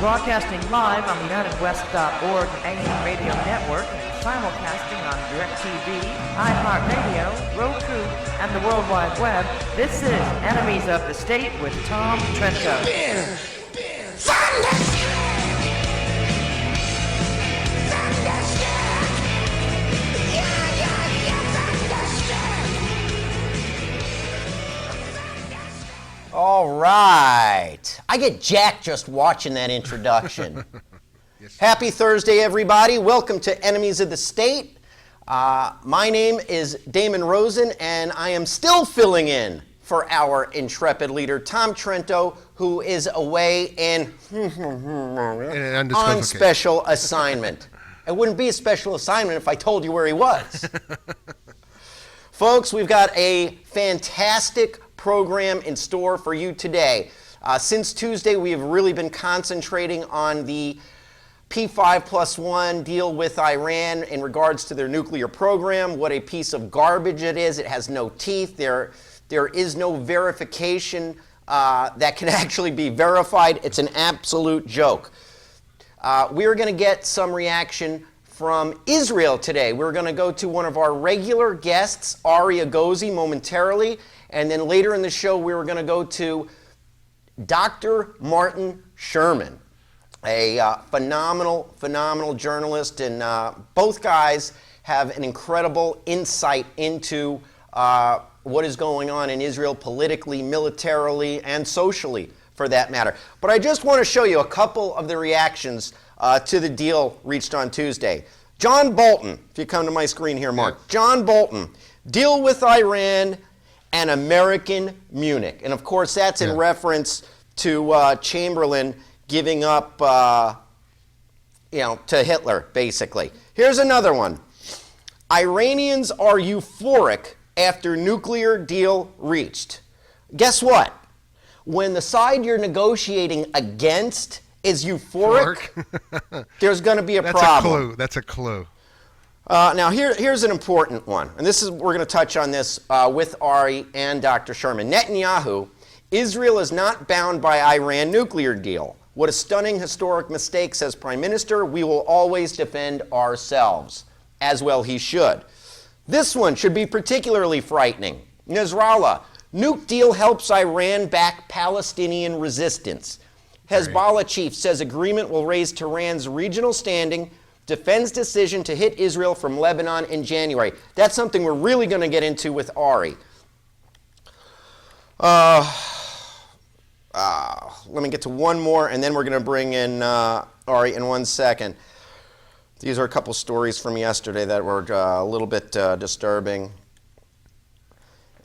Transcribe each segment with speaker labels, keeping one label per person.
Speaker 1: Broadcasting live on the UnitedWest.org AM radio network, simulcasting on DirecTV, iHeartRadio, Roku, and the World Wide Web. This is Enemies of the State with Tom Trento.
Speaker 2: All right. I get jacked just watching that introduction. Yes. Happy Thursday, everybody. Welcome to Enemies of the State. My name is Damon Rosen, and I am still filling in for our intrepid leader, Tom Trento, who is away on special assignment. It wouldn't be a special assignment if I told you where he was. Folks, we've got a fantastic program in store for you today. Since Tuesday, we have really been concentrating on the P5+1 deal with Iran in regards to their nuclear program. What a piece of garbage it is. It has no teeth. There is no verification that can actually be verified. It's an absolute joke. We're going to get some reaction from Israel today. We're going to go to one of our regular guests, Ari Egozi, momentarily. And then later in the show, we were going to go to Dr. Martin Sherman, a phenomenal journalist. And both guys have an incredible insight into what is going on in Israel politically, militarily, and socially, for that matter. But I just want to show you a couple of the reactions to the deal reached on Tuesday. John Bolton, if you come to my screen here, Mark. Yeah. John Bolton, deal with Iran and American Munich. And of course, that's in reference to Chamberlain giving up, to Hitler, basically. Here's another one. Iranians are euphoric after nuclear deal reached. Guess what? When the side you're negotiating against is euphoric, there's going to be a problem.
Speaker 3: That's a clue.
Speaker 2: Now, here's an important one, and we're going to touch on this with Ari and Dr. Sherman. Netanyahu, Israel is not bound by Iran nuclear deal. What a stunning historic mistake, says Prime Minister. We will always defend ourselves, as well he should. This one should be particularly frightening. Nasrallah, nuke deal helps Iran back Palestinian resistance. Hezbollah chief says agreement will raise Tehran's regional standing, defends decision to hit Israel from Lebanon in January. That's something we're really going to get into with Ari. Let me get to one more, and then we're going to bring in Ari in 1 second. These are a couple stories from yesterday that were a little bit disturbing.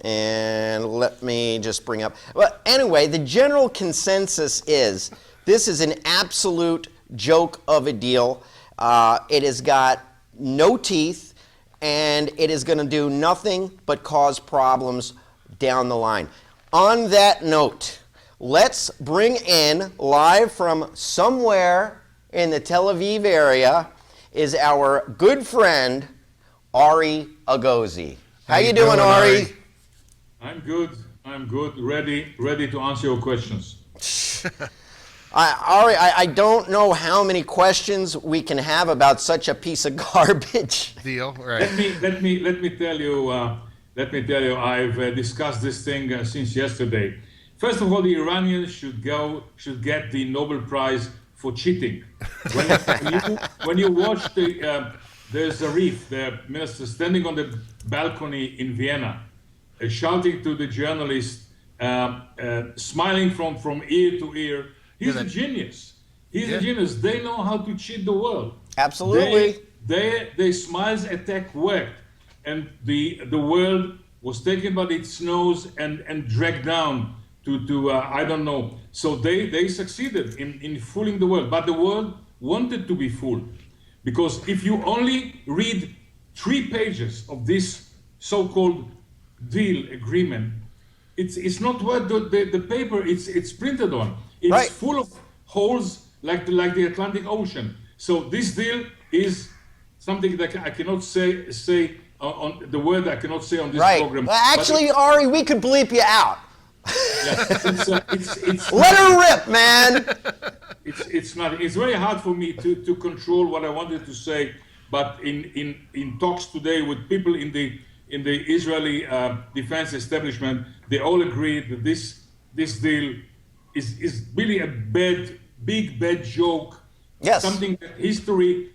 Speaker 2: And let me just bring up. Well, anyway, the general consensus is this is an absolute joke of a deal. It has got no teeth, and it is going to do nothing but cause problems down the line. On that note, let's bring in, live from somewhere in the Tel Aviv area, is our good friend, Ari Goy. How you doing, Ari?
Speaker 4: I'm good. Ready to answer your questions.
Speaker 2: Ari, I don't know how many questions we can have about such a piece of garbage.
Speaker 3: Deal, right?
Speaker 4: Let me tell you. I've discussed this thing since yesterday. First of all, the Iranians should get the Nobel Prize for cheating. When you watch there's Zarif, the minister, standing on the balcony in Vienna, shouting to the journalist, smiling from ear to ear. He's a genius. He's a genius. They know how to cheat the world.
Speaker 2: Absolutely.
Speaker 4: Their smiles attack worked, and the world was taken by its nose and dragged down to I don't know. So they succeeded in fooling the world, but the world wanted to be fooled, because if you only read 3 pages of this so-called deal agreement, it's not what the paper it's printed on. It's full of holes like the Atlantic Ocean. So this deal is something that I cannot say on the word I cannot say on this program.
Speaker 2: Well, actually, Ari, we could bleep you out. Let her rip, man.
Speaker 4: It's not. It's very hard for me to control what I wanted to say. But in talks today with people in the Israeli defense establishment, they all agree that this deal is really a big bad joke.
Speaker 2: Yes.
Speaker 4: Something that history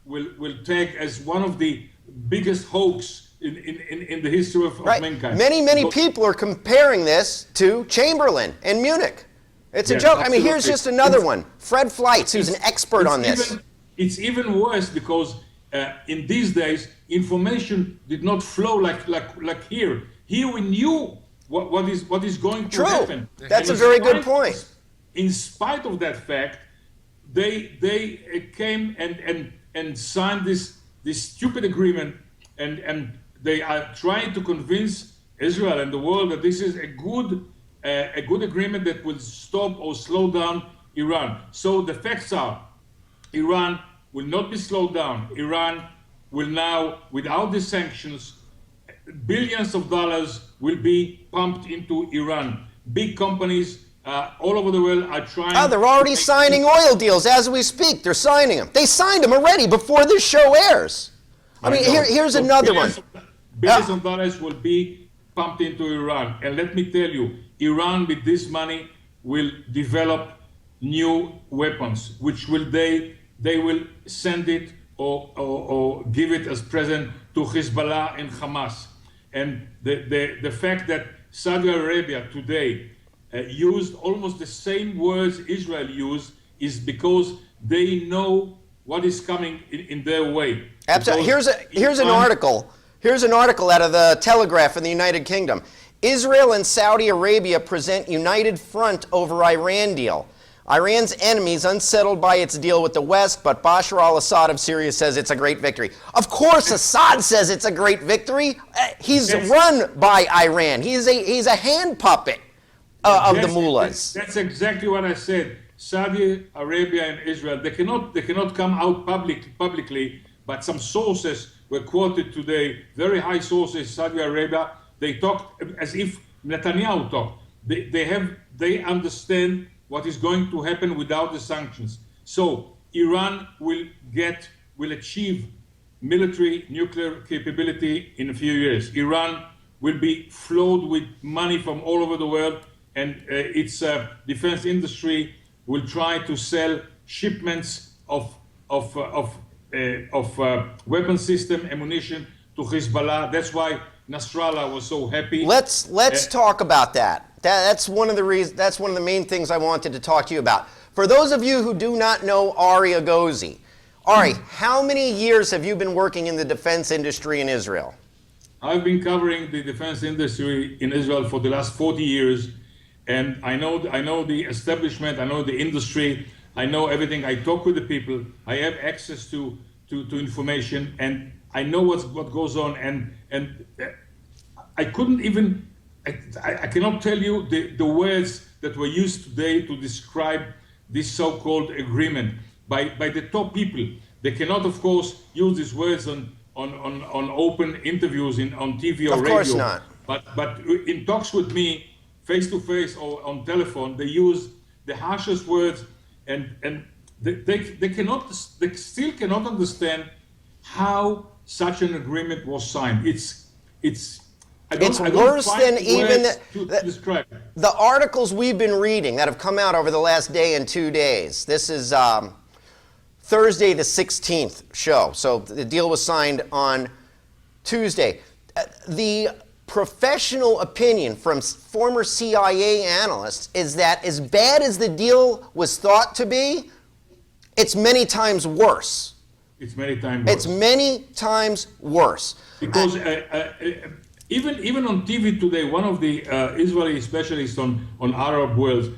Speaker 4: will take as one of the biggest hoax in the history of mankind.
Speaker 2: Many people are comparing this to Chamberlain and Munich. It's a joke.
Speaker 4: Absolutely.
Speaker 2: I mean, here's just another one. Fred Fleitz, who's an expert on this.
Speaker 4: It's even worse because in these days, information did not flow like here. Here we knew what is going to happen.
Speaker 2: That's a very good point.
Speaker 4: In spite of that fact, they came and signed this stupid agreement, and they are trying to convince Israel and the world that this is a good agreement that will stop or slow down Iran. So the facts are, Iran will not be slowed down. Iran will now, without the sanctions, billions of dollars will be pumped into Iran. Big companies all over the world are trying.
Speaker 2: Oh, they're already signing oil deals as we speak. They're signing them. They signed them already before this show airs. I mean, here's another one.
Speaker 4: Billions of dollars will be pumped into Iran. And let me tell you, Iran with this money will develop new weapons, which they will send it or give it as present to Hezbollah and HAMAS. And the fact that Saudi Arabia today used almost the same words Israel used is because they know what is coming in their way.
Speaker 2: Absolutely. Here's an article. Here's an article out of the Telegraph in the United Kingdom. Israel and Saudi Arabia present united front over Iran deal. Iran's enemies unsettled by its deal with the West, but Bashar al-Assad of Syria says it's a great victory. Of course, Assad says it's a great victory. He's run by Iran. He's a hand puppet of the mullahs.
Speaker 4: That's exactly what I said. Saudi Arabia and Israel, they cannot come out publicly, but some sources were quoted today, very high sources, Saudi Arabia. They talked as if Netanyahu talked. They understand what is going to happen without the sanctions. So Iran will achieve military nuclear capability in a few years. Iran will be flowed with money from all over the world, and its defense industry will try to sell shipments of weapon system ammunition to Hezbollah. That's why Nasrallah was so happy.
Speaker 2: Let's talk about that. That's one of the main things I wanted to talk to you about. For those of you who do not know Ari Egozi, Ari, how many years have you been working in the defense industry in Israel?
Speaker 4: I've been covering the defense industry in Israel for the last 40 years, and I know the establishment, I know the industry, I know everything. I talk with the people, I have access to information, and I know what goes on, and I couldn't even. I cannot tell you the words that were used today to describe this so-called agreement by the top people. They cannot, of course, use these words on open interviews on TV or radio. Of course
Speaker 2: not.
Speaker 4: But in talks with me, face to face or on telephone, they use the harshest words, and they still cannot understand how such an agreement was signed. It's
Speaker 2: worse than even
Speaker 4: describe.
Speaker 2: The articles we've been reading that have come out over the last day and 2 days. This is Thursday the 16th show. So the deal was signed on Tuesday. The professional opinion from former CIA analysts is that as bad as the deal was thought to be, it's many times worse.
Speaker 4: It's many times worse.
Speaker 2: It's many times worse.
Speaker 4: Because even on TV today, one of the Israeli specialists on Arab world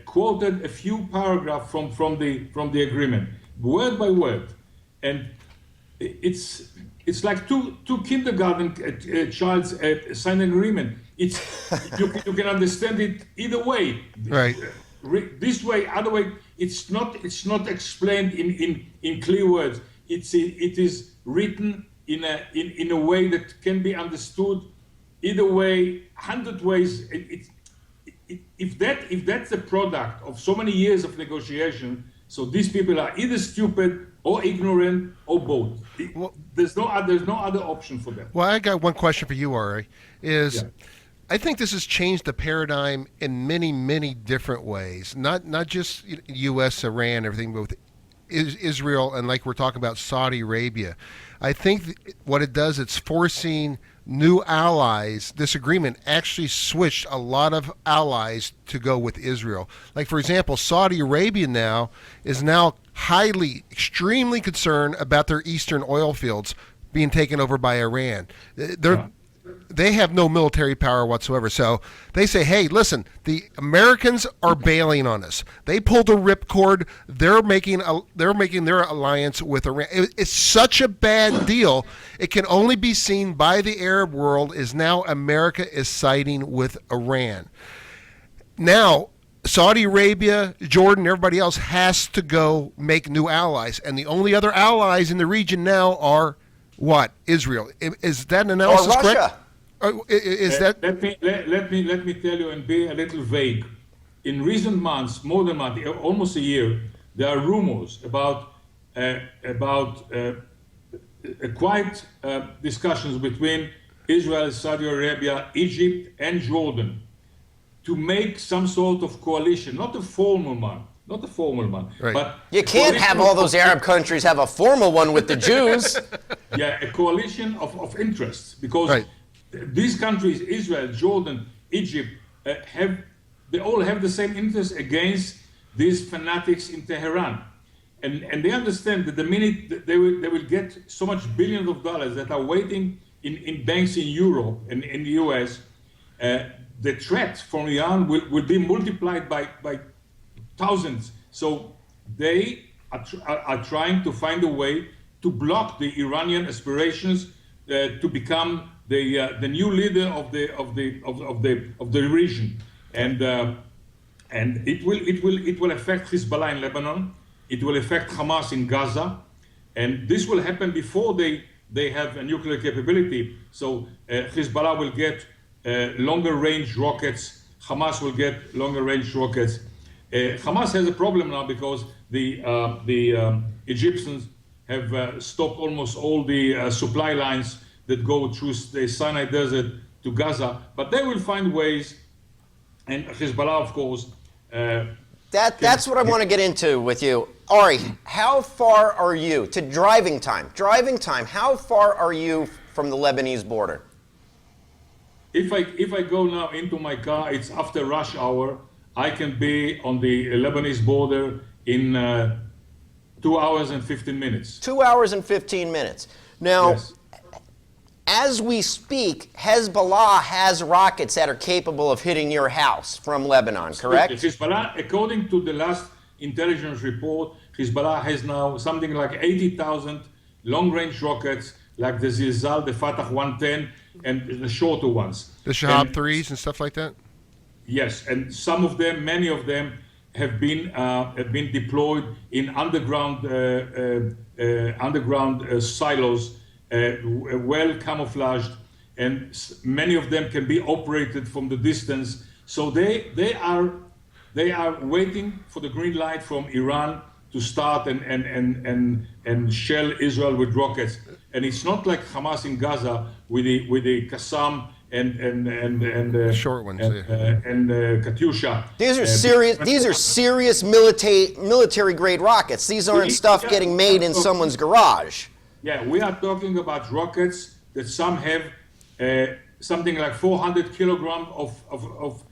Speaker 4: quoted a few paragraphs from the agreement, word by word, and it's like two kindergarten child's signed an agreement. It's you can understand it either way.
Speaker 3: Right.
Speaker 4: This way, other way. It's not explained in clear words. It is written in a way that can be understood either way, 100 ways. if that's the product of so many years of negotiation, so these people are either stupid or ignorant or both. There's no other option for them.
Speaker 3: Well, I got one question for you, Ari.
Speaker 4: Yeah.
Speaker 3: I think this has changed the paradigm in many, many different ways. Not just U.S., Iran, everything, but with Israel and, like we're talking about, Saudi Arabia. I think what it does, it's forcing new allies. This agreement actually switched a lot of allies to go with Israel. Like, for example, Saudi Arabia now is extremely concerned about their eastern oil fields being taken over by Iran. They have no military power whatsoever. So they say, hey, listen, the Americans are bailing on us. They pulled a ripcord. They're making their alliance with Iran. It's such a bad deal. It can only be seen by the Arab world is now America is siding with Iran. Now, Saudi Arabia, Jordan, everybody else has to go make new allies. And the only other allies in the region now are what? Israel. Is that an analysis
Speaker 2: or Russia.
Speaker 3: correct? Is that?
Speaker 4: Let me tell you and be a little vague. In recent months, more than a month, almost a year, there are rumors about quiet discussions between Israel, Saudi Arabia, Egypt, and Jordan to make some sort of coalition, not a formal one,
Speaker 3: Right.
Speaker 4: but
Speaker 2: You can't have all those Arab countries have a formal one with the Jews.
Speaker 4: yeah, a coalition of interests, because
Speaker 3: Right.
Speaker 4: these countries, Israel, Jordan, Egypt, they all have the same interests against these fanatics in Tehran. And they understand that the minute they will get so much billions of dollars that are waiting in banks in Europe and in the US, the threat from Iran will be multiplied by thousands. So they are trying to find a way to block the Iranian aspirations to become the new leader of the region, and it will affect Hezbollah in Lebanon. It will affect Hamas in Gaza, and this will happen before they have a nuclear capability. So Hezbollah will get longer range rockets. Hamas will get longer range rockets. Hamas has a problem now because the Egyptians have stopped almost all the supply lines that go through the Sinai Desert to Gaza, but they will find ways, and Hezbollah, of course.
Speaker 2: That's what I want to get into with you. Ari, how far are you to driving time? How far are you from the Lebanese border?
Speaker 4: If I go now into my car, it's after rush hour. I can be on the Lebanese border in 2 hours and 15 minutes.
Speaker 2: 2 hours and 15 minutes. Now,
Speaker 4: Yes.
Speaker 2: as we speak, Hezbollah has rockets that are capable of hitting your house from Lebanon, correct?
Speaker 4: Hezbollah, according to the last intelligence report, Hezbollah has now something like 80,000 long-range rockets, like the Zilzal, the Fatah 110, and the shorter ones.
Speaker 3: The Shahab
Speaker 4: And-
Speaker 3: 3s and stuff like that?
Speaker 4: Yes, and some of them, many of them, have been deployed in underground silos, well camouflaged, and many of them can be operated from the distance. So they are waiting for the green light from Iran to start and shell Israel with rockets. And it's not like Hamas in Gaza with the Qassam and
Speaker 3: Short ones,
Speaker 4: and Katyusha.
Speaker 2: These are serious military grade rockets. These aren't stuff getting made in someone's garage.
Speaker 4: Yeah, we are talking about rockets that some have something like 400 kilograms of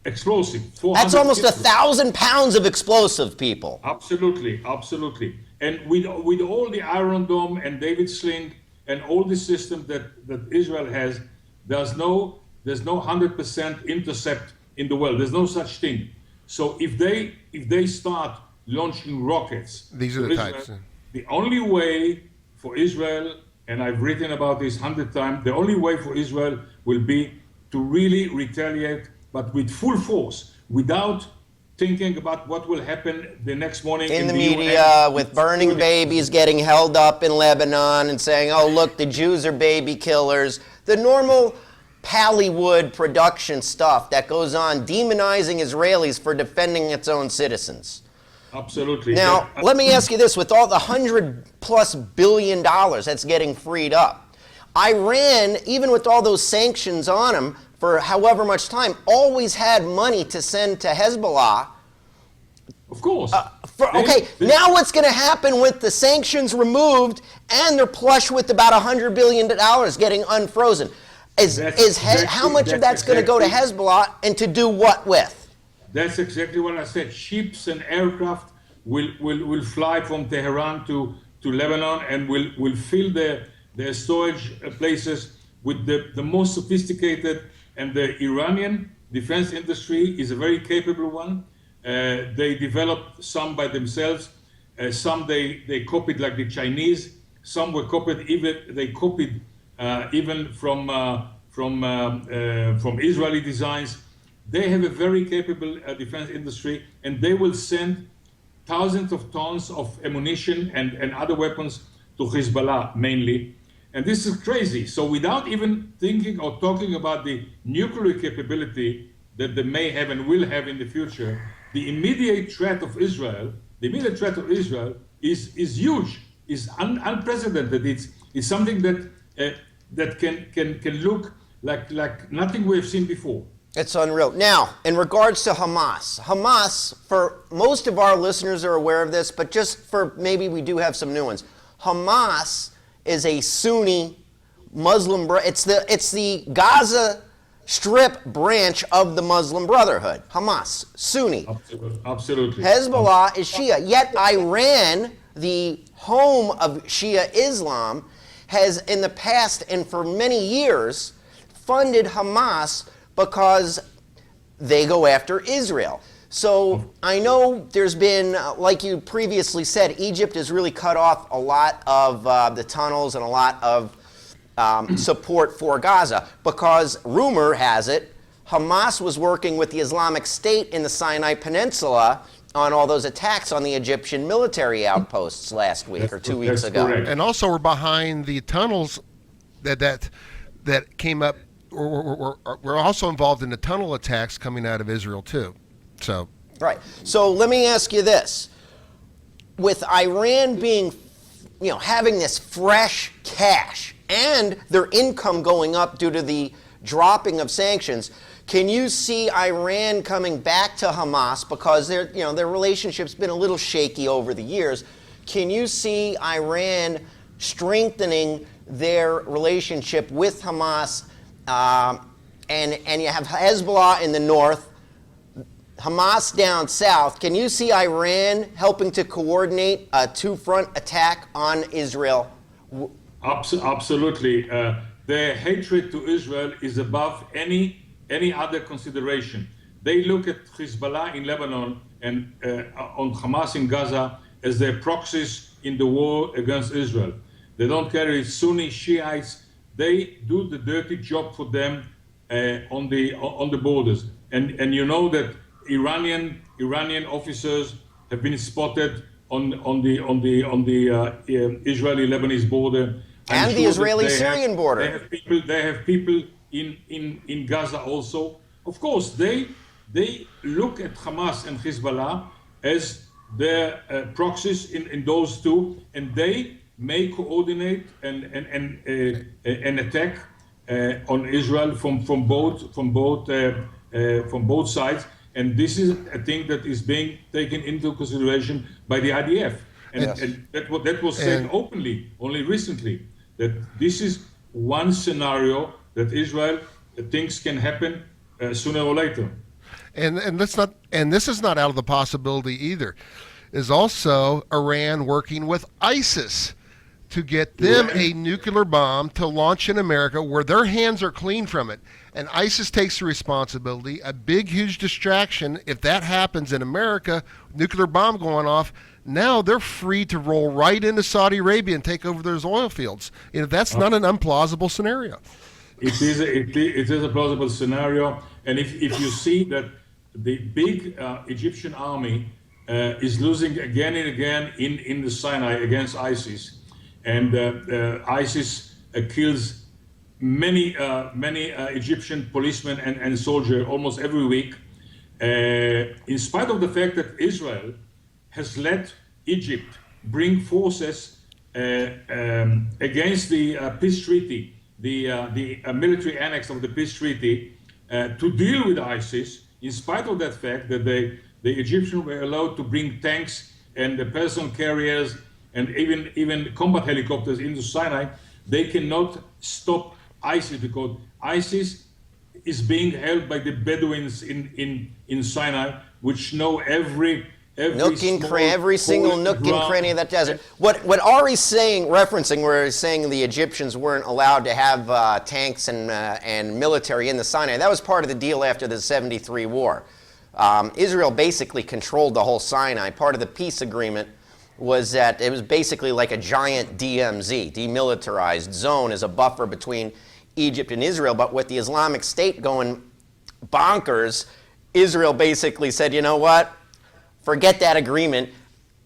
Speaker 4: explosive.
Speaker 2: That's almost 1,000 pounds of explosive, people.
Speaker 4: Absolutely. And with all the Iron Dome and David Sling and all the systems that Israel has, there's no 100% intercept in the world. There's no such thing. So if they start launching rockets,
Speaker 3: These are
Speaker 4: to
Speaker 3: the
Speaker 4: Israel,
Speaker 3: types.
Speaker 4: the only way for Israel, and I've written about this 100 times, the only way for Israel will be to really retaliate, but with full force, without thinking about what will happen the next morning
Speaker 2: In the
Speaker 4: UN.
Speaker 2: media, with burning babies getting held up in Lebanon and saying, oh, look, the Jews are baby killers. The normal Pallywood production stuff that goes on demonizing Israelis for defending its own citizens.
Speaker 4: Absolutely.
Speaker 2: Now, let me ask you this, with all the $100+ billion that's getting freed up, Iran, even with all those sanctions on them for however much time, always had money to send to Hezbollah.
Speaker 4: Of course.
Speaker 2: Now what's going to happen with the sanctions removed and they're plush with about $100 billion getting unfrozen? How much of that's going to go to Hezbollah and to do what with?
Speaker 4: That's exactly what I said. Ships and aircraft will fly from Tehran to Lebanon and will fill their storage places with the most sophisticated, and the Iranian defense industry is a very capable one. They developed some by themselves. Some they copied like the Chinese. Some were copied even from Israeli designs. They have a very capable defense industry, and they will send thousands of tons of ammunition and other weapons to Hezbollah mainly. And this is crazy. So without even thinking or talking about the nuclear capability that they may have and will have in the future, the immediate threat of Israel is huge, is unprecedented. It's something that can look like nothing we've seen before.
Speaker 2: It's unreal. Now, in regards to Hamas, for most of our listeners are aware of this, but just for maybe we do have some new ones. Hamas is a Sunni Muslim. It's the Gaza Strip branch of the Muslim Brotherhood. Hamas, Sunni.
Speaker 4: Absolutely.
Speaker 2: Hezbollah is Shia. Yet Iran, the home of Shia Islam, has in the past and for many years funded Hamas because they go after Israel. So I know there's been, like you previously said, Egypt has really cut off a lot of the tunnels and a lot of support for Gaza because rumor has it Hamas was working with the Islamic State in the Sinai Peninsula on all those attacks on the Egyptian military outposts last week or 2 weeks ago.
Speaker 4: Correct.
Speaker 3: And also we're behind the tunnels that came up. We're also involved in the tunnel attacks coming out of Israel too. So
Speaker 2: right. So let me ask you this: with Iran being, having this fresh cash and their income going up due to the dropping of sanctions, can you see Iran coming back to Hamas because their relationship's been a little shaky over the years? Can you see Iran strengthening their relationship with Hamas? And you have Hezbollah in the north, Hamas down south. Can you see Iran helping to coordinate a two-front attack on Israel?
Speaker 4: Absolutely. Their hatred to Israel is above any other consideration. They look at Hezbollah in Lebanon and on Hamas in Gaza as their proxies in the war against Israel. They don't carry Sunni Shiites. They do the dirty job for them on the borders. And you know that Iranian officers have been spotted on the Israeli-Lebanese border.
Speaker 2: And the Israeli-Syrian border.
Speaker 4: They have people in Gaza also. Of course, they look at Hamas and Hezbollah as their proxies in those two, and they may coordinate an attack on Israel from both sides. And this is a thing that is being taken into consideration by the IDF. And that was said openly only recently, that this is one scenario that Israel thinks can happen sooner or later.
Speaker 3: And this is not out of the possibility either. Is also Iran working with ISIS to get them a nuclear bomb to launch in America where their hands are clean from it. And ISIS takes the responsibility, a big, huge distraction. If that happens in America, nuclear bomb going off, now they're free to roll right into Saudi Arabia and take over those oil fields. That's not an unplausible scenario.
Speaker 4: It is a plausible scenario. And if you see that the big Egyptian army is losing again and again in the Sinai against ISIS, and ISIS kills many Egyptian policemen and soldiers almost every week, in spite of the fact that Israel has let Egypt bring forces against the peace treaty, the military annex of the peace treaty, to deal with ISIS, in spite of that fact that the Egyptians were allowed to bring tanks and the personal carriers and even combat helicopters into Sinai, they cannot stop ISIS because ISIS is being held by the Bedouins in Sinai, which know every
Speaker 2: single nook and cranny of that desert. What Ari's saying, referencing, where he's saying the Egyptians weren't allowed to have tanks and military in the Sinai, that was part of the deal after the 73 war. Israel basically controlled the whole Sinai. Part of the peace agreement was that it was basically like a giant DMZ, demilitarized zone, as a buffer between Egypt and Israel. But with the Islamic State going bonkers, Israel basically said, you know what? Forget that agreement.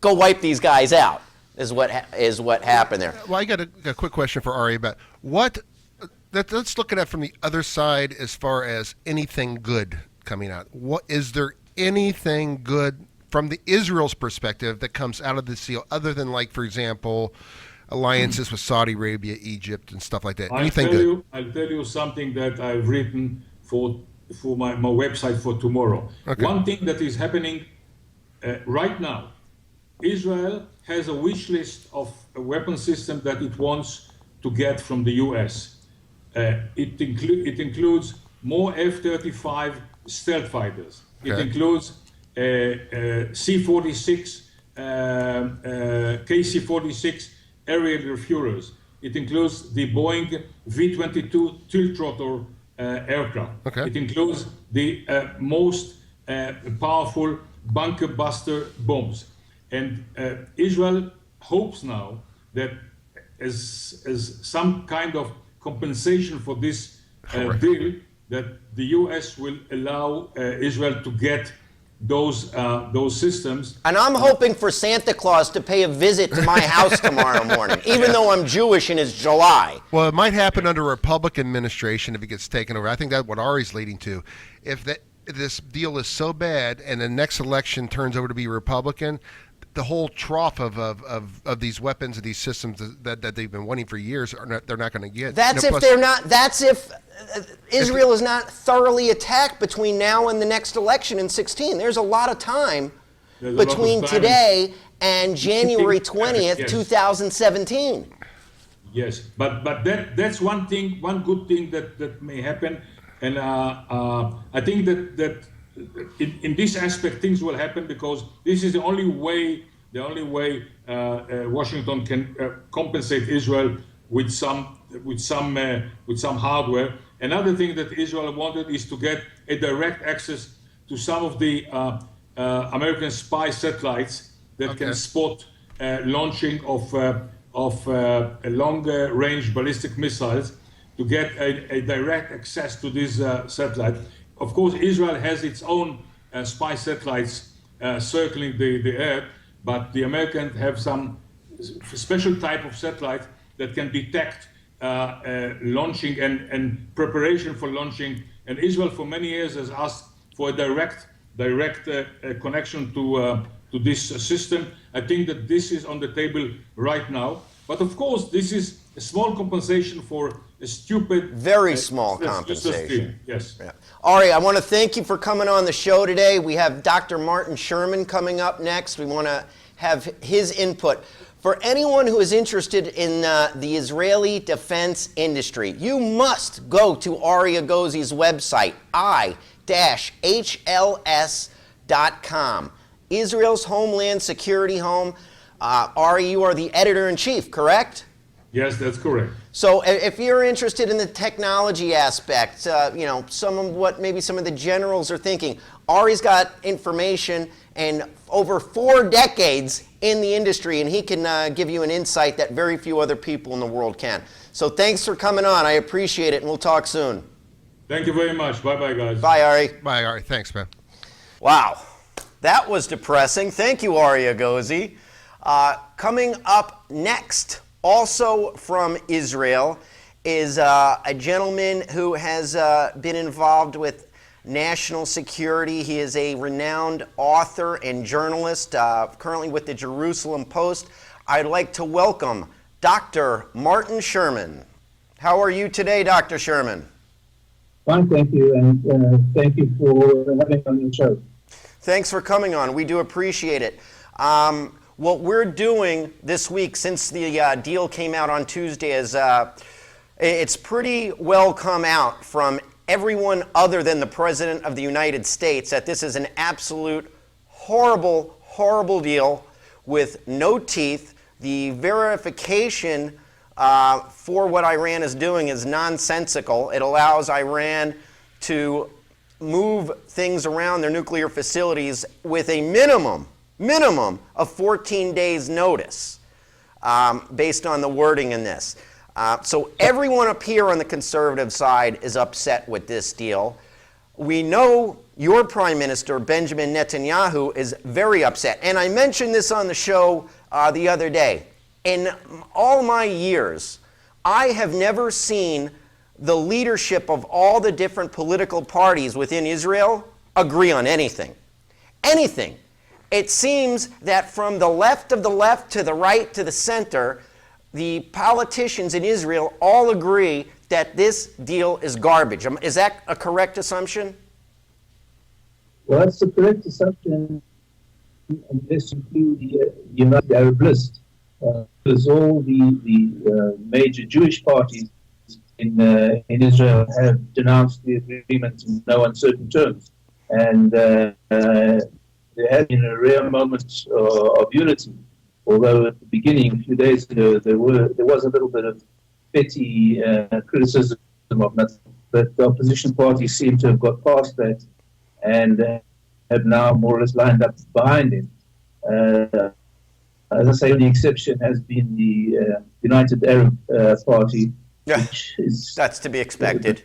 Speaker 2: Go wipe these guys out. Is what happened there.
Speaker 3: Well, I got a quick question for Ari about what. Let's look at it from the other side as far as anything good coming out. What is there anything good from the Israel's perspective that comes out of this deal, other than, like, for example, alliances with Saudi Arabia, Egypt, and stuff like that? Anything good?
Speaker 4: I'll tell you something that I've written for my website for tomorrow.
Speaker 3: Okay.
Speaker 4: One thing that is happening right now, Israel has a wish list of a weapon system that it wants to get from the US. It includes more F-35 stealth fighters.
Speaker 3: Okay.
Speaker 4: It includes C-46, KC-46 aerial refuelers. It includes the Boeing V-22 tilt-rotor aircraft.
Speaker 3: Okay.
Speaker 4: It includes the most powerful bunker buster bombs. And Israel hopes now that as some kind of compensation for this deal, that the US will allow Israel to get those systems.
Speaker 2: And I'm hoping for Santa Claus to pay a visit to my house tomorrow morning, even though I'm Jewish and it's July.
Speaker 3: Well, it might happen under a Republican administration if it gets taken over. I think that's what Ari's leading to. If this deal is so bad and the next election turns over to be Republican, the whole trough of these weapons and these systems that they've been wanting for years they're not going to get.
Speaker 2: That's if Israel is not thoroughly attacked between now and the next election in 2016. There's a lot of time between today and January 20th,
Speaker 4: yes.
Speaker 2: 2017.
Speaker 4: Yes, but that's one good thing that may happen, and I think that in this aspect things will happen because this is the only way Washington can compensate Israel with some hardware. Another thing that Israel wanted is to get a direct access to some of the American spy satellites that can spot launching of long-range ballistic missiles, to get a direct access to this satellite. Of course, Israel has its own spy satellites circling the Earth, but the Americans have some special type of satellite that can detect launching and preparation for launching. And Israel, for many years, has asked for a direct connection to this system. I think that this is on the table right now. But of course, this is a small compensation for a stupid...
Speaker 2: Very small compensation.
Speaker 4: Yes.
Speaker 2: Yeah. Ari, I want to thank you for coming on the show today. We have Dr. Martin Sherman coming up next. We want to have his input. For anyone who is interested in the Israeli defense industry, you must go to Ari Egozi's website, i-hls.com. Israel's Homeland Security home. Ari, you are the editor-in-chief, correct?
Speaker 4: Yes, that's correct.
Speaker 2: So if you're interested in the technology aspect, some of what maybe some of the generals are thinking, Ari's got information and over 4 decades in the industry, and he can give you an insight that very few other people in the world can. So thanks for coming on. I appreciate it, and we'll talk soon.
Speaker 4: Thank you very much. Bye-bye, guys.
Speaker 2: Bye, Ari.
Speaker 3: Bye, Ari. Thanks, man.
Speaker 2: Wow. That was depressing. Thank you, Ari Egozi. Coming up next, also from Israel, is a gentleman who has been involved with national security. He is a renowned author and journalist, currently with the Jerusalem Post. I'd like to welcome Dr. Martin Sherman. How are you today, Dr. Sherman?
Speaker 5: Fine, thank you, and thank you for having me on your show.
Speaker 2: Thanks for coming on. We do appreciate it. What we're doing this week, since the deal came out on Tuesday, is it's pretty well come out from everyone other than the President of the United States that this is an absolute horrible, horrible deal with no teeth. The verification for what Iran is doing is nonsensical. It allows Iran to move things around their nuclear facilities with a minimum of 14 days notice, based on the wording in this. So everyone up here on the conservative side is upset with this deal. We know your Prime Minister, Benjamin Netanyahu, is very upset. And I mentioned this on the show the other day. In all my years, I have never seen the leadership of all the different political parties within Israel agree on anything. Anything. It seems that from the left of the left to the right to the center, the politicians in Israel all agree that this deal is garbage. Is that a correct assumption?
Speaker 5: Well, that's the correct assumption, unless you include the United Arab List, because all the major Jewish parties in Israel have denounced the agreement in no uncertain terms. And there has been a rare moment of unity, although at the beginning, a few days ago, there was a little bit of petty criticism of that, but the opposition parties seem to have got past that and have now more or less lined up behind him. As I say, the exception has been the United Arab Party,
Speaker 2: Yeah,
Speaker 5: which is,
Speaker 2: that's to be expected.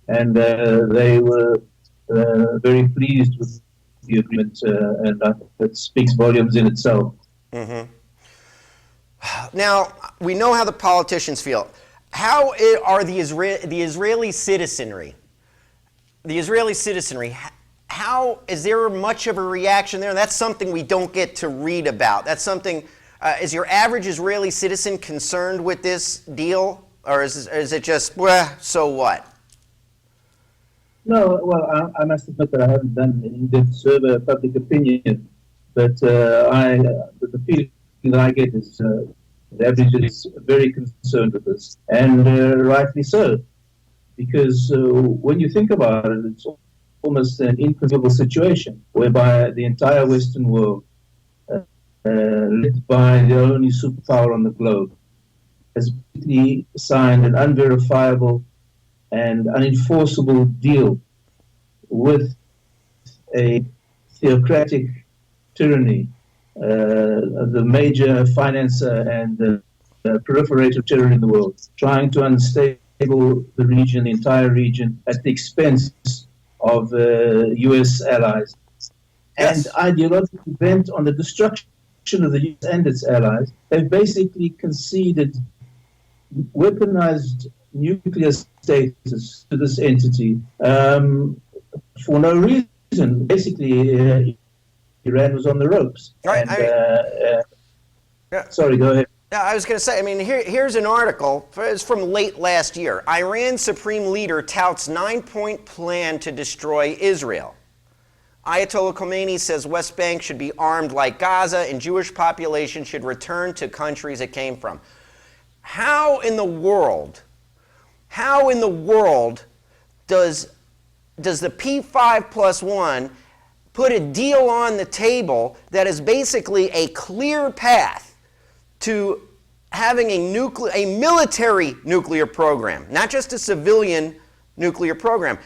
Speaker 5: and they were very pleased with the agreement, and that speaks volumes in itself.
Speaker 2: Mm-hmm. Now, we know how the politicians feel. How are the Israeli citizenry? The Israeli citizenry, how is there much of a reaction there? That's something we don't get to read about. That's something. Is your average Israeli citizen concerned with this deal, or is it just, well, so what?
Speaker 5: No, well, I must admit that I haven't done an in-depth survey of public opinion, but the feeling that I get is the average is very concerned with this, and rightly so, because when you think about it, it's almost an inconceivable situation whereby the entire Western world, led by the only superpower on the globe, has basically signed an unverifiable and unenforceable deal with a theocratic tyranny, the major financer and the proliferator terror in the world, trying to unstable the region, the entire region, at the expense of U.S. allies,
Speaker 2: Yes.
Speaker 5: and ideologically bent on the destruction of the U.S. and its allies. They've basically conceded weaponized nuclear status to this entity for no reason. Basically, Iran was on the ropes.
Speaker 2: Right,
Speaker 5: And, sorry, go ahead.
Speaker 2: Yeah, I was going to say, I mean, here's an article. It's from late last year. Iran's supreme leader touts 9-point plan to destroy Israel. Ayatollah Khomeini says West Bank should be armed like Gaza and Jewish population should return to countries it came from. How in the world does the P5+1 put a deal on the table that is basically a clear path to having a military nuclear program, not just a civilian nuclear program?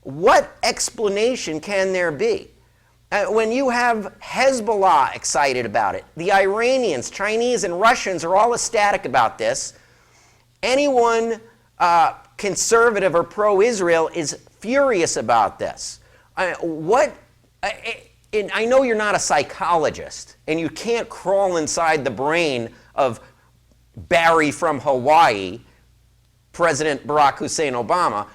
Speaker 2: What explanation can there be? When you have Hezbollah excited about it, the Iranians, Chinese, and Russians are all ecstatic about this. Anyone conservative or pro-Israel is furious about this. I know you're not a psychologist, and you can't crawl inside the brain of Barry from Hawaii, President Barack Hussein Obama.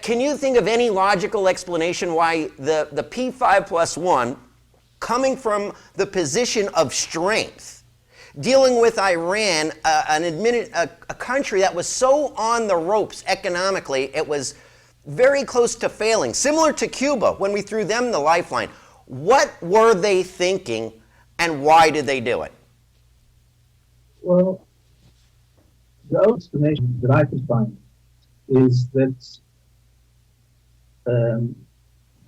Speaker 2: Can you think of any logical explanation why the P5+1, coming from the position of strength, dealing with Iran, a country that was so on the ropes economically, it was very close to failing, similar to Cuba when we threw them the lifeline. What were they thinking, and why did they do it?
Speaker 5: Well, the only explanation that I can find is that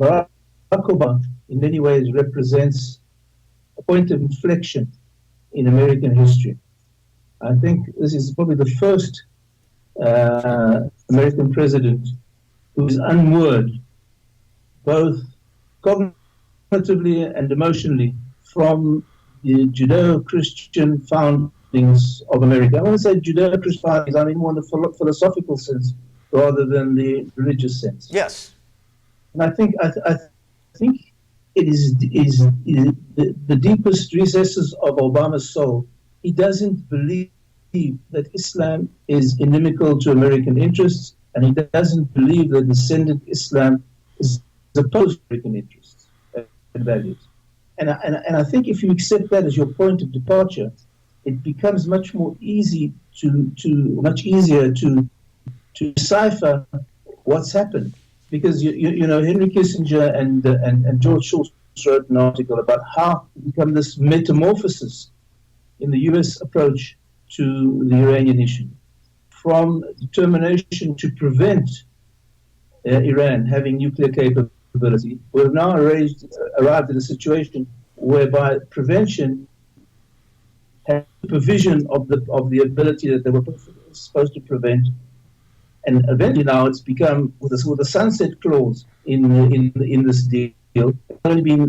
Speaker 5: Barack Obama in many ways represents a point of inflection in American history. I think this is probably the first American president who is unmoored, both cognitively and emotionally, from the Judeo-Christian foundings of America. I want to say Judeo-Christian foundings, I mean more in the philosophical sense rather than the religious sense.
Speaker 2: Yes.
Speaker 5: And I think it is the deepest recesses of Obama's soul. He doesn't believe that Islam is inimical to American interests, and he doesn't believe that descendant Islam is opposed to American interests and values. And I think if you accept that as your point of departure, it becomes much easier to decipher what's happened. Because you know, Henry Kissinger and George Shultz wrote an article about how it become this metamorphosis in the U.S. approach to the Iranian issue, from determination to prevent Iran having nuclear capability. We've now arrived at a situation whereby prevention has supervision of the ability that they were supposed to prevent. And eventually now it's become, with a sunset clause in this deal, it's only been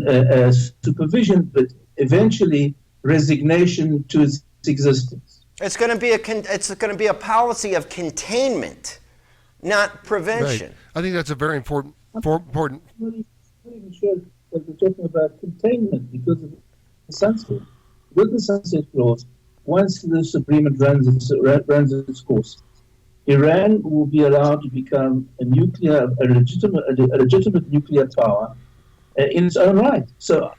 Speaker 5: supervision, but eventually resignation to its existence.
Speaker 2: It's going to be a policy of containment, not prevention.
Speaker 3: Right. I think that's a very important.
Speaker 5: I'm not even sure that we're talking about containment because of the sunset. With the sunset clause, once this agreement runs its course, Iran will be allowed to become a legitimate nuclear power in its own right. So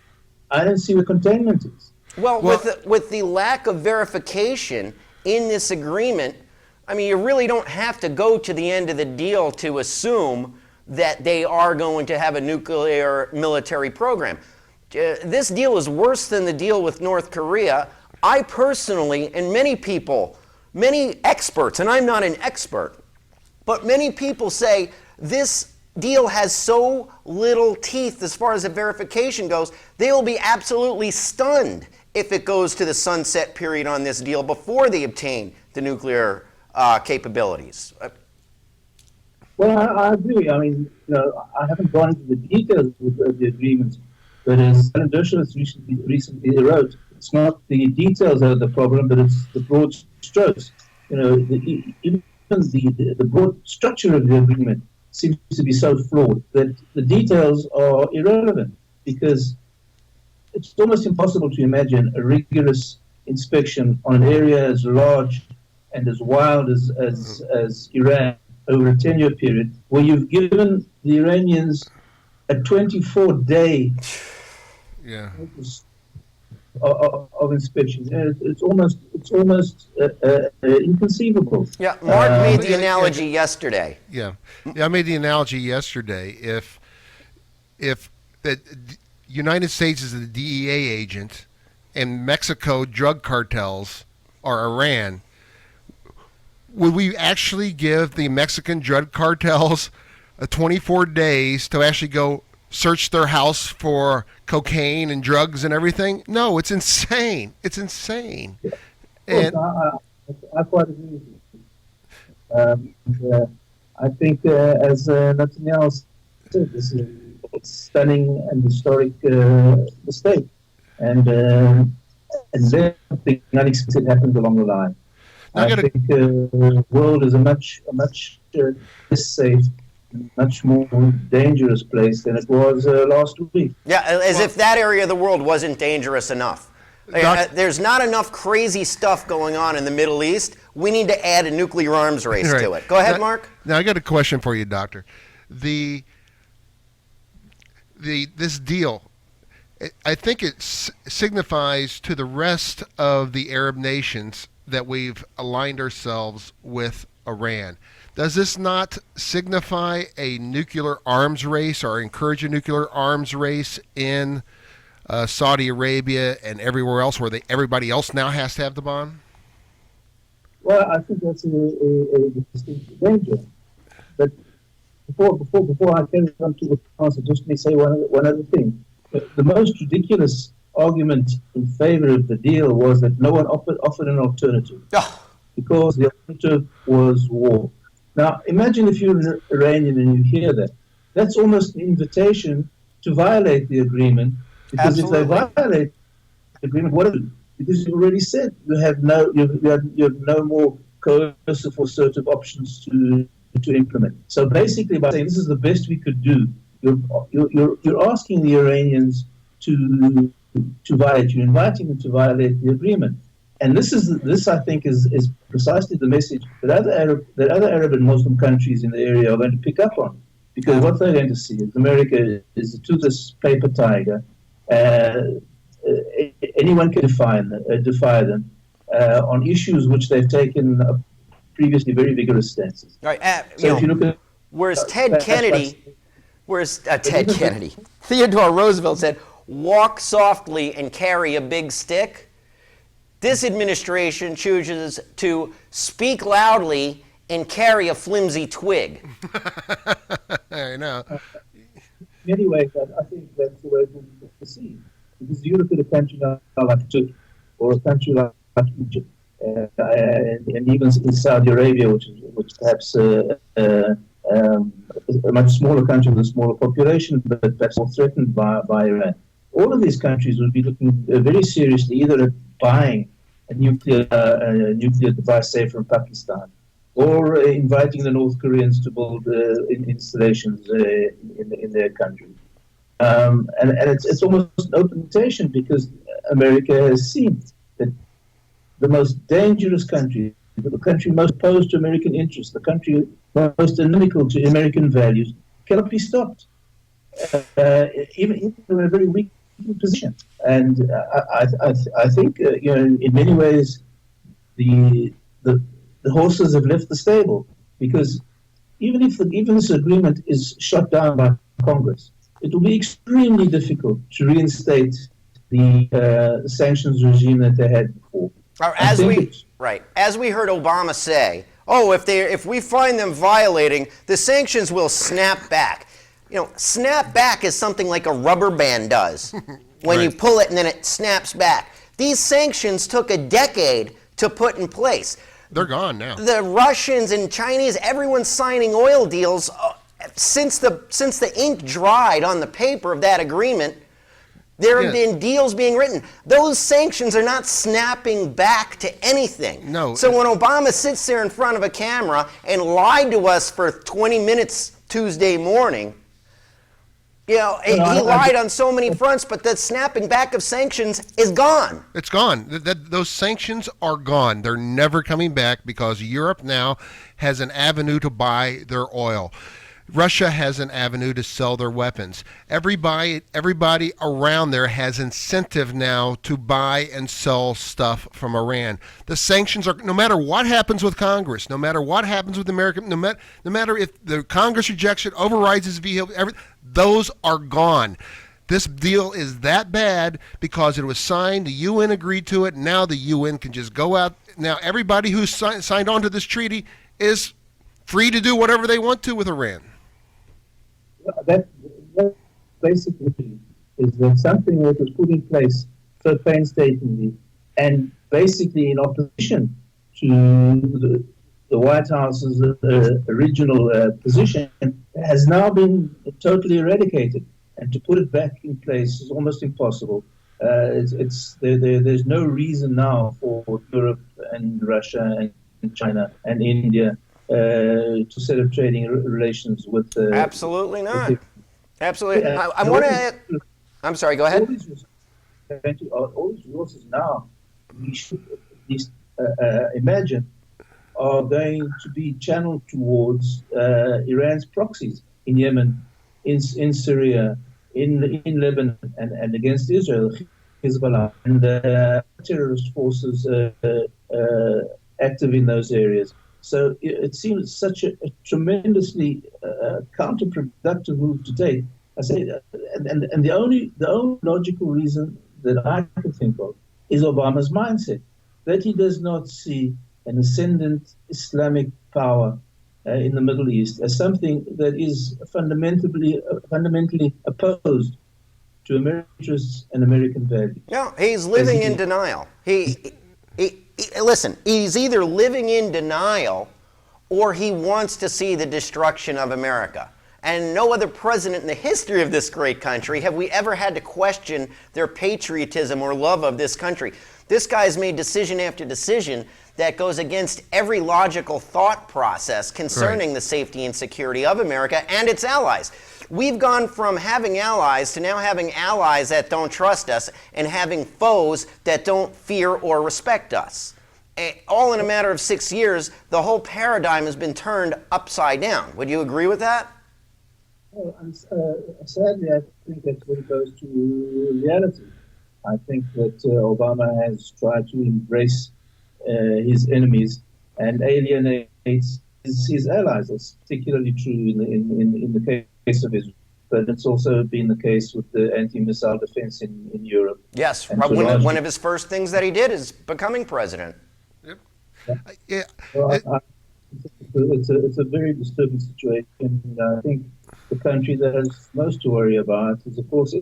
Speaker 5: I don't see what containment is.
Speaker 2: Well, with the lack of verification in this agreement, I mean, you really don't have to go to the end of the deal to assume that they are going to have a nuclear military program. This deal is worse than the deal with North Korea. I personally, and many experts, and I'm not an expert, but many people say this deal has so little teeth as far as the verification goes, they will be absolutely stunned if it goes to the sunset period on this deal before they obtain the nuclear capabilities.
Speaker 5: Well, I agree. I mean, I haven't gone into the details of the agreement, but as Alan Dershowitz recently wrote, it's not the details that are the problem, but it's the broad strokes. Even the broad structure of the agreement seems to be so flawed that the details are irrelevant, because it's almost impossible to imagine a rigorous inspection on an area as large and as wild as Iran over a 10-year period, where you've given the Iranians a 24-day of inspections. It's almost inconceivable.
Speaker 2: Yeah, Mark made the analogy yesterday.
Speaker 3: Yeah, I made the analogy yesterday. If the United States is the DEA agent and Mexico drug cartels are Iran, would we actually give the Mexican drug cartels 24 days to actually go search their house for cocaine and drugs and everything? No, it's insane. It's insane. And
Speaker 5: I quite agree with you. I think, as Netanyahu said, this is a stunning and historic mistake. And then something unexpected happened along the line. I think the world is a much less safe, much more dangerous place than it was last week.
Speaker 2: Yeah, as if that area of the world wasn't dangerous enough. There's not enough crazy stuff going on in the Middle East. We need to add a nuclear arms race to it. Go ahead, Mark.
Speaker 3: Now I got a question for you, Doctor. This deal, I think it signifies to the rest of the Arab nations that we've aligned ourselves with Iran. Does this not signify a nuclear arms race or encourage a nuclear arms race in Saudi Arabia and everywhere else where everybody else now has to have the bomb?
Speaker 5: Well, I think that's a distinct danger. But before I carry on to the answer, just let me say one other thing. The most ridiculous argument in favor of the deal was that no one offered an alternative, because the alternative was war. Now, imagine if you're an Iranian and you hear that. That's almost an invitation to violate the agreement, because
Speaker 2: Absolutely.
Speaker 5: if they violate the agreement, what do? Because you already said you have no more coercive or assertive options to implement. So basically, by saying this is the best we could do, you're asking the Iranians to violate. You're inviting them to violate the agreement. And this I think is precisely the message that other Arab and Muslim countries in the area are going to pick up on, because what they're going to see is America is a toothless paper tiger. Anyone can defy them on issues which they've taken previously very vigorous stances.
Speaker 2: Right.
Speaker 5: So if you look at
Speaker 2: whereas Theodore Roosevelt said, "Walk softly and carry a big stick." This administration chooses to speak loudly and carry a flimsy twig.
Speaker 3: I know.
Speaker 5: in many ways, I think that's the way it will be perceived. Because you look at a country like Turkey or a country like Egypt, and even in Saudi Arabia, which perhaps a much smaller country with a smaller population, but perhaps more threatened by Iran. All of these countries would be looking very seriously either at buying a nuclear device, say from Pakistan, or inviting the North Koreans to build installations in their country. And it's almost an open invitation, because America has seen that the most dangerous country, the country most opposed to American interests, the country most inimical to American values, cannot be stopped, even in a very weak position. And I think in many ways the horses have left the stable, because even if this agreement is shot down by Congress, it will be extremely difficult to reinstate the sanctions regime that they had before.
Speaker 2: As we heard Obama say, if we find them violating, the sanctions will snap back. Snap back is something like a rubber band does. When you pull it and then it snaps back. These sanctions took a decade to put in place.
Speaker 3: They're gone now.
Speaker 2: The Russians and Chinese, everyone's signing oil deals. Since the ink dried on the paper of that agreement, there have been deals being written. Those sanctions are not snapping back to anything.
Speaker 3: No.
Speaker 2: So when Obama sits there in front of a camera and lied to us for 20 minutes Tuesday morning, he lied on so many fronts, but the snapping back of sanctions is gone.
Speaker 3: It's gone. Those sanctions are gone. They're never coming back, because Europe now has an avenue to buy their oil. Russia has an avenue to sell their weapons. Everybody around there has incentive now to buy and sell stuff from Iran. The sanctions are, no matter what happens with Congress, no matter what happens with America, no matter if the Congress rejects it, overrides his veto, those are gone. This deal is that bad because it was signed, the UN agreed to it, now the UN can just go out. Now everybody who's signed on to this treaty is free to do whatever they want to with Iran.
Speaker 5: That basically is something that was put in place so painstakingly and basically in opposition to the White House's original position, has now been totally eradicated. And to put it back in place is almost impossible. There's no reason now for Europe and Russia and China and India to set up trading relations with.
Speaker 2: Absolutely not. Absolutely. I want to. I'm sorry. Go ahead.
Speaker 5: all these resources now, we should at least imagine, are going to be channeled towards Iran's proxies in Yemen, in Syria, in Lebanon, and against Israel, Hezbollah, and terrorist forces active in those areas. So it seems such a tremendously counterproductive move to take. I say, and the only logical reason that I can think of is Obama's mindset, that he does not see an ascendant Islamic power in the Middle East as something that is fundamentally opposed to American interests and American values.
Speaker 2: No, he's living in denial. Listen, he's either living in denial or he wants to see the destruction of America. And no other president in the history of this great country have we ever had to question their patriotism or love of this country. This guy's made decision after decision that goes against every logical thought process concerning the safety and security of America and its allies. We've gone from having allies to now having allies that don't trust us and having foes that don't fear or respect us. All in a matter of 6 years, the whole paradigm has been turned upside down. Would you agree with that?
Speaker 5: Well, sadly, I think that's very close to reality. I think that Obama has tried to embrace his enemies and alienate his allies. That's particularly true in the case of Israel. But it's also been the case with the anti-missile defense in Europe.
Speaker 2: Yes, one of his first things that he did is becoming president.
Speaker 3: Yeah.
Speaker 5: Well, it's a very disturbing situation. I think the country that has most to worry about is, of course,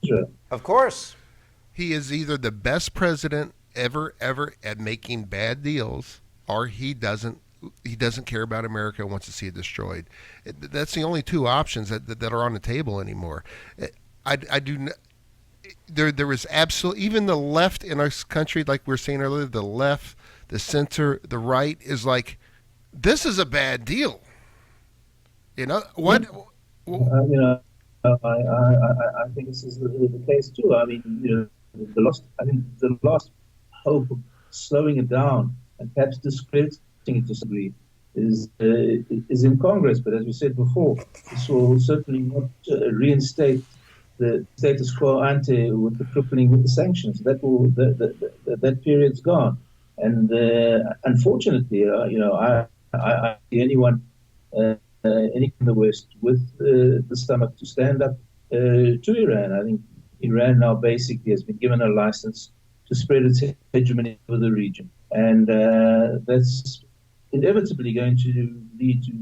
Speaker 5: Israel.
Speaker 2: Of course.
Speaker 3: He is either the best president ever at making bad deals, or he doesn't care about America and wants to see it destroyed. That's the only two options that are on the table anymore. There is absolutely, even the left in our country, like we were saying earlier, the left, the center, the right is like, this is a bad deal. You know what?
Speaker 5: I think this is the case too. I mean, the last hope of slowing it down and perhaps discrediting it to some degree is in Congress. But as we said before, this will certainly not reinstate the status quo ante with the crippling sanctions. That period's gone. And unfortunately, I see anyone in the West with the stomach to stand up to Iran. I think Iran now basically has been given a license to spread its hegemony over the region. And that's inevitably going to lead to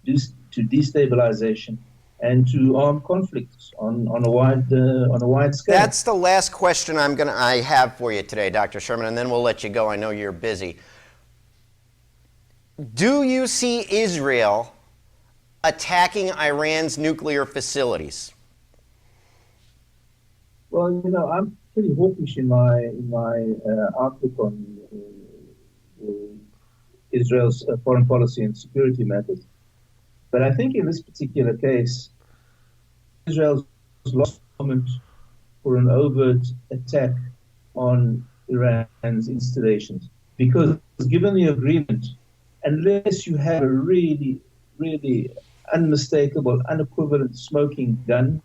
Speaker 5: destabilization and to armed conflicts on a wide scale.
Speaker 2: That's the last question I have for you today, Dr. Sherman, and then we'll let you go. I know you're busy. Do you see Israel attacking Iran's nuclear facilities?
Speaker 5: Well, I'm pretty hawkish in my outlook on Israel's foreign policy and security matters. But I think in this particular case, Israel's lost moment for an overt attack on Iran's installations. Because given the agreement, unless you have a really, really unmistakable, unequivalent smoking gun,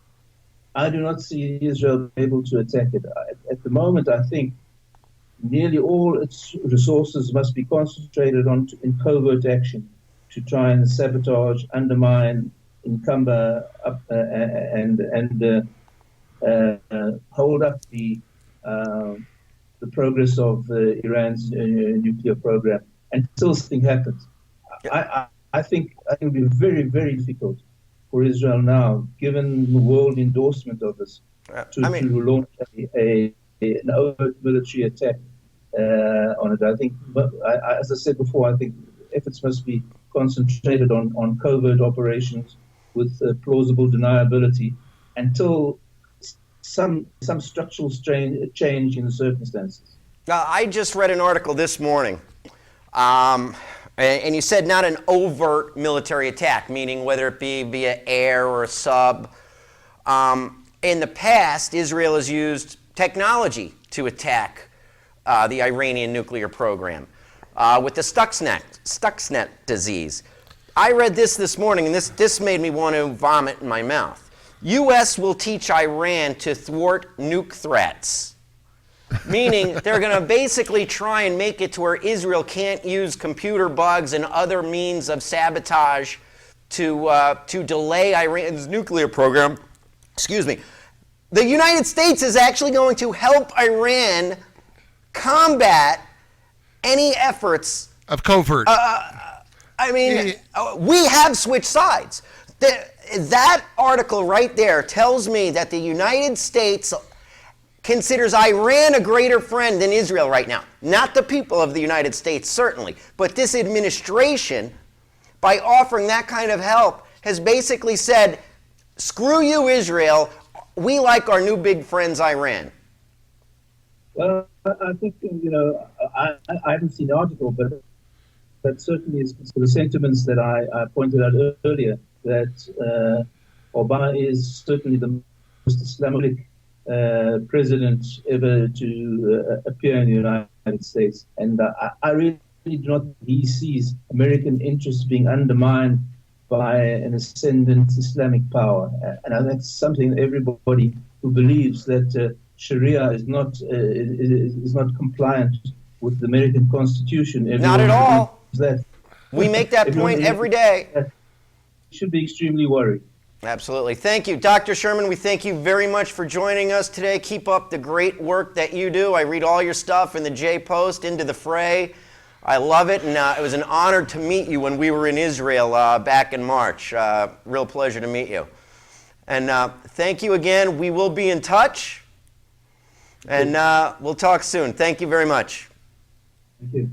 Speaker 5: I do not see Israel able to attack it. At the moment, I think nearly all its resources must be concentrated in covert action to try and sabotage, undermine, encumber and hold up the progress of Iran's nuclear program until something happens. I think it will be very, very difficult for Israel now, given the world endorsement of this, to launch an overt military attack on it. I think, as I said before, I think efforts must be concentrated on covert operations with plausible deniability until some structural change in the circumstances.
Speaker 2: I just read an article this morning, and you said not an overt military attack, meaning whether it be via air or a sub. In the past, Israel has used technology to attack the Iranian nuclear program with the Stuxnet disease. I read this morning, and this made me want to vomit in my mouth. U.S. will teach Iran to thwart nuke threats. Meaning they're going to basically try and make it to where Israel can't use computer bugs and other means of sabotage to delay Iran's nuclear program. Excuse me. The United States is actually going to help Iran combat any efforts
Speaker 3: of covert.
Speaker 2: We have switched sides. That article right there tells me that the United States considers Iran a greater friend than Israel right now. Not the people of the United States, certainly, but this administration, by offering that kind of help, has basically said, screw you, Israel, we like our new big friends, Iran.
Speaker 5: Well, I think, I haven't seen the article, but certainly it's the sentiments that I pointed out earlier, that Obama is certainly the most Islamic president ever to appear in the United States. And I really do not think he sees American interests being undermined by an ascendant Islamic power. And that's something everybody who believes that Sharia is not compliant with the American Constitution.
Speaker 2: Not at all.
Speaker 5: That.
Speaker 2: We make that point every day.
Speaker 5: Should be extremely worried.
Speaker 2: Absolutely. Thank you. Dr. Sherman, we thank you very much for joining us today. Keep up the great work that you do. I read all your stuff in the J-Post, Into the Fray. I love it, and it was an honor to meet you when we were in Israel back in March. Real pleasure to meet you. And thank you again. We will be in touch, and we'll talk soon. Thank you very much.
Speaker 5: Thank you.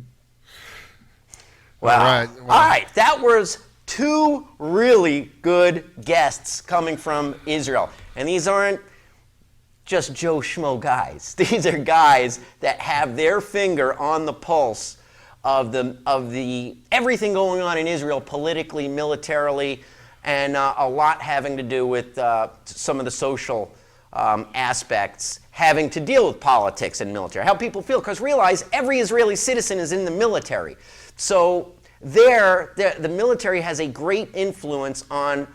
Speaker 2: Wow.
Speaker 3: All right. Well,
Speaker 2: all right. That was two really good guests coming from Israel. And these aren't just Joe Schmo guys. These are guys that have their finger on the pulse of the everything going on in Israel politically, militarily, and a lot having to do with some of the social aspects having to deal with politics and military, how people feel. Because realize every Israeli citizen is in the military. So the military has a great influence on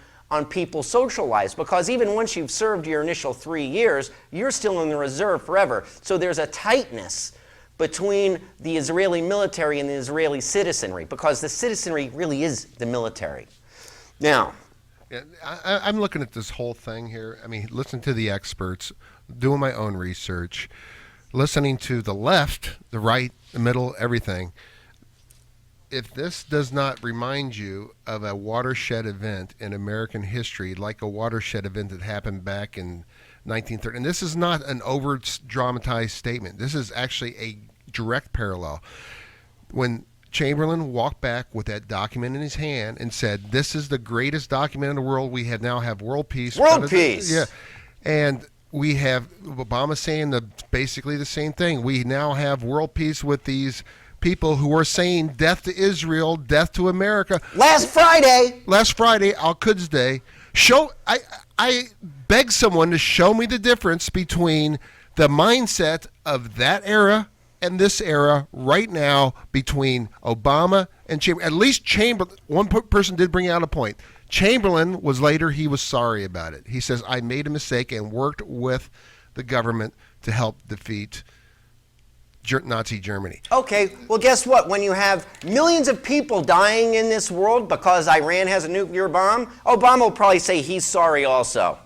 Speaker 2: people's social lives, because even once you've served your initial 3 years, you're still in the reserve forever. So there's a tightness between the Israeli military and the Israeli citizenry, because the citizenry really is the military. Now,
Speaker 3: yeah, I'm looking at this whole thing here. I mean, listening to the experts, doing my own research, listening to the left, the right, the middle, everything. If this does not remind you of a watershed event in American history, like a watershed event that happened back in 1930, and this is not an over-dramatized statement. This is actually a direct parallel. When Chamberlain walked back with that document in his hand and said, "This is the greatest document in the world. We now have world peace."
Speaker 2: World peace.
Speaker 3: Yeah, and we have Obama saying basically the same thing. We now have world peace with these people who are saying death to Israel, death to America.
Speaker 2: Last Friday,
Speaker 3: Al-Quds Day. I beg someone to show me the difference between the mindset of that era and this era right now between Obama and Chamberlain. At least Chamberlain, one person did bring out a point. Chamberlain was later, he was sorry about it. He says, I made a mistake and worked with the government to help defeat Nazi Germany.
Speaker 2: Okay, well, guess what? When you have millions of people dying in this world because Iran has a nuclear bomb, Obama will probably say he's sorry also,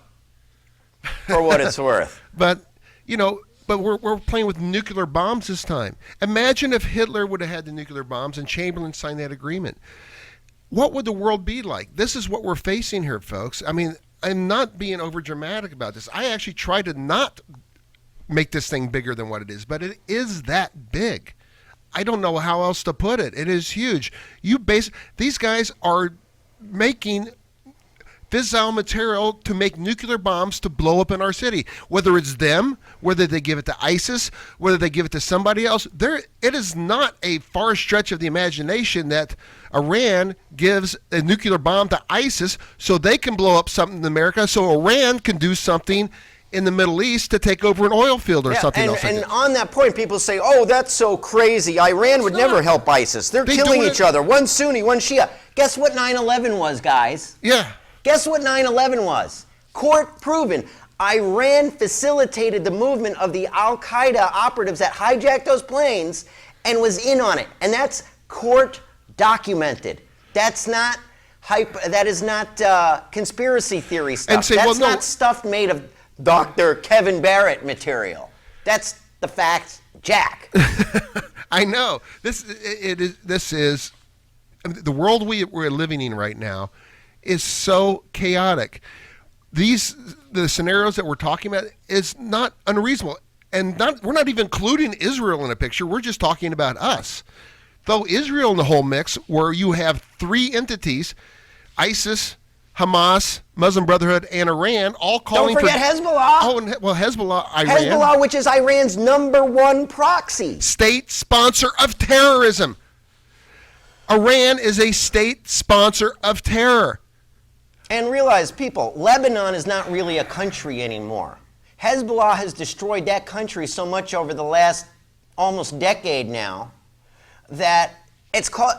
Speaker 2: for what it's worth.
Speaker 3: But we're playing with nuclear bombs this time. Imagine if Hitler would have had the nuclear bombs and Chamberlain signed that agreement. What would the world be like? This is what we're facing here, folks. I mean, I'm not being over dramatic about this. I actually try to not make this thing bigger than what it is, but it is that big. I don't know how else to put it. It is huge. These guys are making fissile material to make nuclear bombs to blow up in our city. Whether it's them, whether they give it to ISIS, whether they give it to somebody else, it is not a far stretch of the imagination that Iran gives a nuclear bomb to ISIS so they can blow up something in America, so Iran can do something in the Middle East to take over an oil field or something else.
Speaker 2: And on that point, people say, oh, that's so crazy. Iran would never help ISIS. They're killing each other. One Sunni, one Shia. Guess what 9/11 was, guys?
Speaker 3: Yeah.
Speaker 2: Guess what 9/11 was? Court proven. Iran facilitated the movement of the Al-Qaeda operatives that hijacked those planes and was in on it. And that's court documented. That's not that is not conspiracy theory stuff.
Speaker 3: And say,
Speaker 2: that's
Speaker 3: well, no.
Speaker 2: not stuff made of Dr. Kevin Barrett material. That's the fact, Jack.
Speaker 3: I know. This is the world we're living in right now is so chaotic. The scenarios that we're talking about is not unreasonable, and we're not even including Israel in the picture. We're just talking about us. Though Israel in the whole mix, where you have three entities, ISIS, Hamas, Muslim Brotherhood, and Iran, all calling
Speaker 2: Don't forget Hezbollah.
Speaker 3: Oh, and Hezbollah, Iran.
Speaker 2: Hezbollah, which is Iran's #1 proxy.
Speaker 3: State sponsor of terrorism. Iran is a state sponsor of terror.
Speaker 2: And realize, people, Lebanon is not really a country anymore. Hezbollah has destroyed that country so much over the last almost decade now that it's called.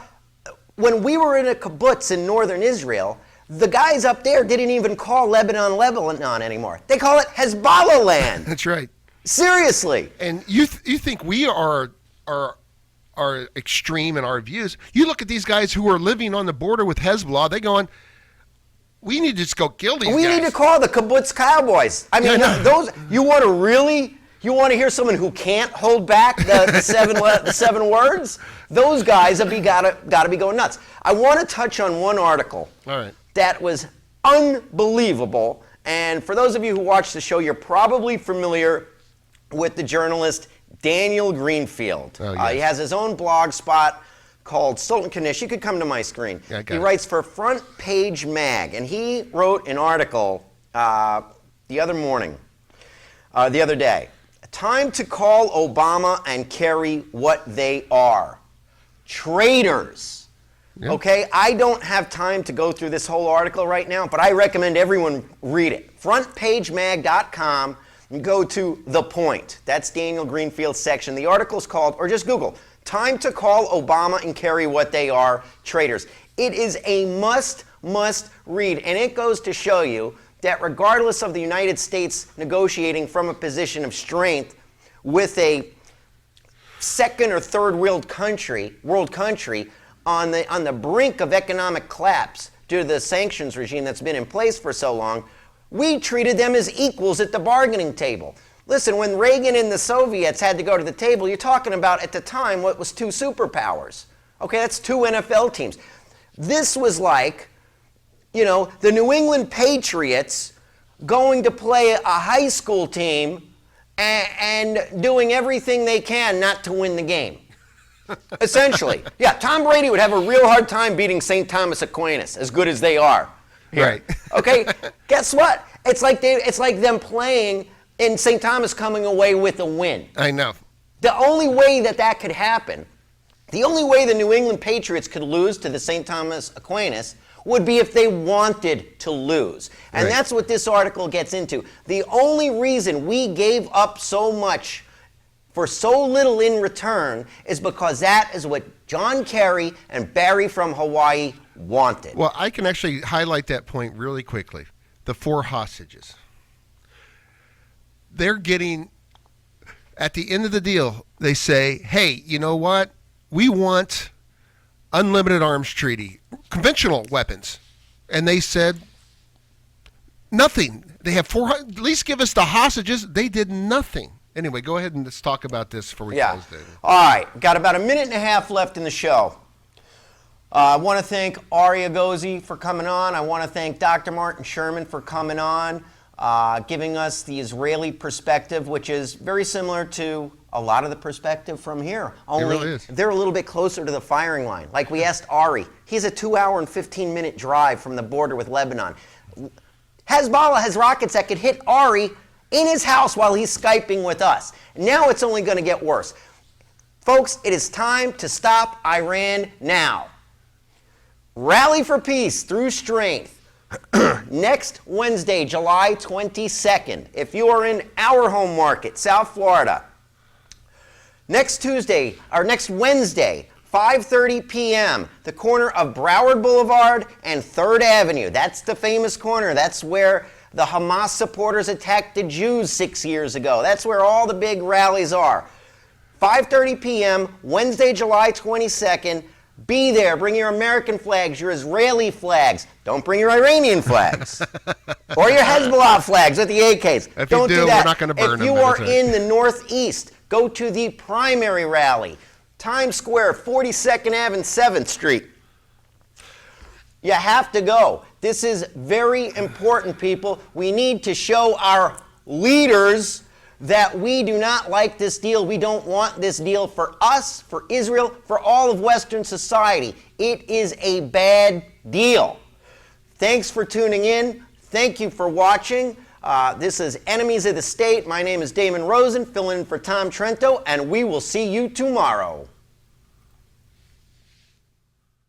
Speaker 2: When we were in a kibbutz in northern Israel, the guys up there didn't even call Lebanon anymore. They call it Hezbollah land.
Speaker 3: That's right.
Speaker 2: Seriously.
Speaker 3: And you think we are extreme in our views? You look at these guys who are living on the border with Hezbollah. They going, we need to just go kill these guys.
Speaker 2: We need to call the kibbutz cowboys. I mean, those you want to hear someone who can't hold back the seven words? Those guys have got to be going nuts. I want to touch on one article.
Speaker 3: All right.
Speaker 2: That was unbelievable. And for those of you who watch the show, you're probably familiar with the journalist Daniel Greenfield.
Speaker 3: Oh, yes.
Speaker 2: He has his own blog spot called Sultan Kanish. You could come to my screen.
Speaker 3: Yeah,
Speaker 2: he writes for Front Page Mag, and he wrote an article the other day. Time to call Obama and Kerry what they are. Traitors. Yep. Okay, I don't have time to go through this whole article right now, but I recommend everyone read it. Frontpagemag.com and go to The Point. That's Daniel Greenfield's section. The article's called, or just Google, Time to Call Obama and Kerry What They Are, Traitors. It is a must read, and it goes to show you that regardless of the United States negotiating from a position of strength with a second or third world country on the brink of economic collapse due to the sanctions regime that's been in place for so long, we treated them as equals at the bargaining table. Listen, when Reagan and the Soviets had to go to the table, you're talking about, at the time, what was two superpowers. Okay, that's two NFL teams. This was like, the New England Patriots going to play a high school team and doing everything they can not to win the game. Essentially. Yeah, Tom Brady would have a real hard time beating St. Thomas Aquinas, as good as they are here.
Speaker 3: Right.
Speaker 2: Okay, guess what? It's like them playing and St. Thomas coming away with a win.
Speaker 3: I know.
Speaker 2: The only way that could happen, the only way the New England Patriots could lose to the St. Thomas Aquinas would be if they wanted to lose. And that's what this article gets into. The only reason we gave up so much for so little in return is because that is what John Kerry and Barry from Hawaii wanted.
Speaker 3: Well, I can actually highlight that point really quickly. The 4 hostages. They're getting, at the end of the deal, they say, hey, you know what? We want unlimited arms treaty, conventional weapons. And they said, nothing. They have 400, at least give us the hostages. They did nothing. Anyway, go ahead and let's talk about this before we close, David.
Speaker 2: All right. Got about a minute and a half left in the show. I want to thank Ari Egozi for coming on. I want to thank Dr. Martin Sherman for coming on, giving us the Israeli perspective, which is very similar to a lot of the perspective from here. Only
Speaker 3: really is.
Speaker 2: They're a little bit closer to the firing line. Like we asked Ari. He's a 2-hour and 15-minute drive from the border with Lebanon. Hezbollah has rockets that could hit Ari in his house while he's Skyping with us. Now it's only going to get worse. Folks, it is time to stop Iran now. Rally for peace through strength. Next Wednesday, July 22nd, if you are in our home market, South Florida, next Wednesday, 5:30 p.m., the corner of Broward Boulevard and 3rd Avenue. That's the famous corner. That's where the Hamas supporters attacked the Jews 6 years ago. That's where all the big rallies are. 5:30 p.m., Wednesday, July 22nd. Be there. Bring your American flags, your Israeli flags. Don't bring your Iranian flags. Or your Hezbollah flags with the AKs.
Speaker 3: If
Speaker 2: Don't
Speaker 3: you do,
Speaker 2: that.
Speaker 3: we're not going to burn
Speaker 2: If
Speaker 3: them.
Speaker 2: you
Speaker 3: That's
Speaker 2: are
Speaker 3: it.
Speaker 2: in the Northeast, go to the primary rally. Times Square, 42nd Ave and 7th Street. You have to go. This is very important, people. We need to show our leaders that we do not like this deal. We don't want this deal for us, for Israel, for all of Western society. It is a bad deal. Thanks for tuning in. Thank you for watching. This is Enemies of the State. My name is Damon Rosen, filling in for Tom Trento, and we will see you tomorrow.